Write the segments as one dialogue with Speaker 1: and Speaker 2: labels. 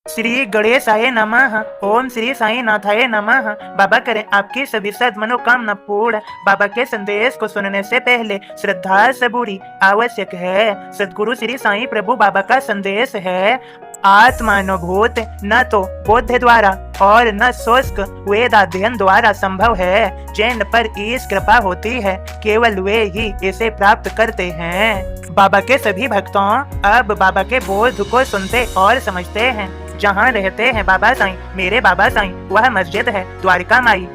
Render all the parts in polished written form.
Speaker 1: श्री गणेशाय नमः। ओम श्री साई नाथाय नमः। बाबा करें आपकी सभी सद मनोकामना पूर्ण। बाबा के संदेश को सुनने से पहले श्रद्धा सबूरी आवश्यक है। सदगुरु श्री साई प्रभु बाबा का संदेश है, आत्मानुभूत न तो बोध द्वारा और न शुष्क वेदाध्ययन द्वारा संभव है। जिन पर इस कृपा होती है केवल वे ही इसे प्राप्त करते हैं। बाबा के सभी भक्तों अब बाबा के बोध को सुनते और समझते हैं। जहाँ रहते हैं बाबा साईं, मेरे बाबा साईं, वह मस्जिद है द्वारिका माई।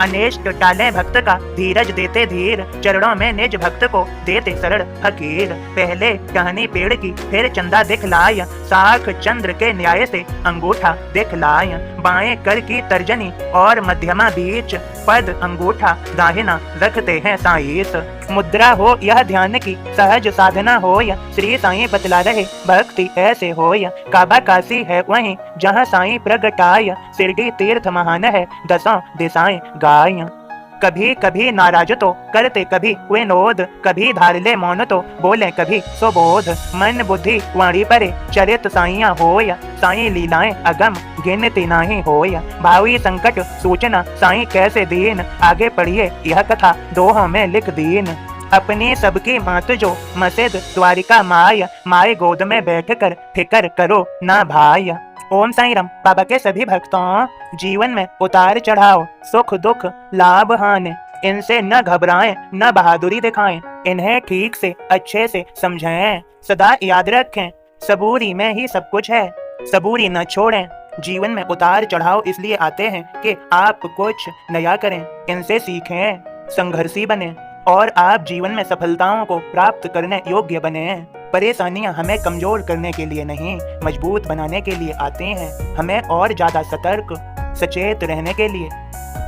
Speaker 1: अनेष्ट टाले भक्त का धीरज देते धीर, चरणों में निज भक्त को देते शरण फकीर। पहले टहनी पेड़ की फिर चंदा दिखलाय, साख चंद्र के न्याय से अंगूठा दिखलाय। बाएं कर की तर्जनी और मध्यमा बीच, पद अंगूठा दाहिना रखते हैं साईस। मुद्रा हो यह ध्यान की सहज साधना हो, या श्री साईं बतला रहे भक्ति ऐसे हो। या काबा काशी है वहीं जहाँ साईं प्रगटाय, शिरडी तीर्थ महान है दसों दिशाएं गाय। कभी कभी नाराज तो करते कभी विनोद, कभी धार ले मौन तो बोले कभी सुबोध। मन बुद्धि वाणी परे चरित साइया होया, साई लीलाएं अगम गिनती नाही होया। भावी संकट सूचना साई कैसे दीन, आगे पढ़िए यह कथा दोहों में लिख दीन। अपनी सबकी मात जो मस्जिद द्वारिका माय, माए गोद में बैठ कर फिकर करो ना भाई। ओम साईं राम। बाबा के सभी भक्तों जीवन में उतार चढ़ाव, सुख दुख, लाभ हानि, इनसे न घबराएं न बहादुरी दिखाएं। इन्हें ठीक से अच्छे से समझें, सदा याद रखें सबूरी में ही सब कुछ है, सबूरी न छोड़ें। जीवन में उतार चढ़ाव इसलिए आते हैं कि आप कुछ नया करें, इनसे सीखें, संघर्षी बने और आप जीवन में सफलताओं को प्राप्त करने योग्य बने। परेशानियां हमें कमजोर करने के लिए नहीं, मजबूत बनाने के लिए आती हैं। हमें और ज्यादा सतर्क सचेत रहने के लिए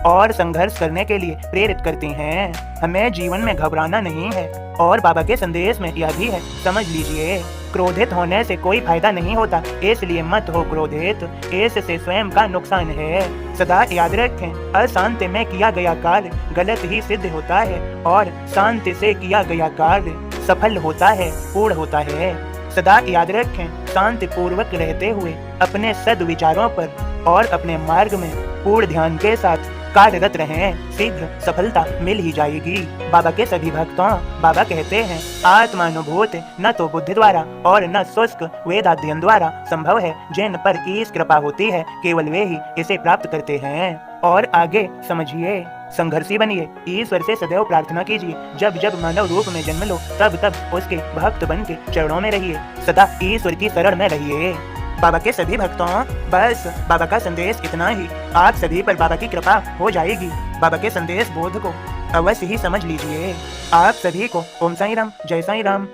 Speaker 1: और संघर्ष करने के लिए प्रेरित करती हैं। हमें जीवन में घबराना नहीं है और बाबा के संदेश में यह भी है, समझ लीजिए। क्रोधित होने से कोई फायदा नहीं होता, इसलिए मत हो क्रोधित, इससे स्वयं का नुकसान है। सदा याद रखें, अशांति में किया गया कार्य गलत ही सिद्ध होता है और शांति से किया गया कार्य सफल होता है, पूर्ण होता है। सदा याद रखें, शांति पूर्वक रहते हुए अपने सद्विचारों पर और अपने मार्ग में पूर्ण ध्यान के साथ कार्यरत रहें, शीघ्र सफलता मिल ही जाएगी। बाबा के सभी भक्तों बाबा कहते हैं, आत्मानुभूत न तो बुद्धि द्वारा और न शुष्क वेदाध्ययन द्वारा संभव है। जिन पर ईश कृपा होती है केवल वे ही इसे प्राप्त करते हैं। और आगे समझिए, संघर्षी बनिए, ईश्वर से सदैव प्रार्थना कीजिए। जब जब मानव रूप में जन्म लो तब तब उसके भक्त बन के चरणों में रहिए, सदा ईश्वर की शरण में रहिए। बाबा के सभी भक्तों बस बाबा का संदेश इतना ही, आप सभी पर बाबा की कृपा हो जाएगी। बाबा के संदेश बोध को अवश्य ही समझ लीजिए। आप सभी को ओम साईं राम, जय साईं राम।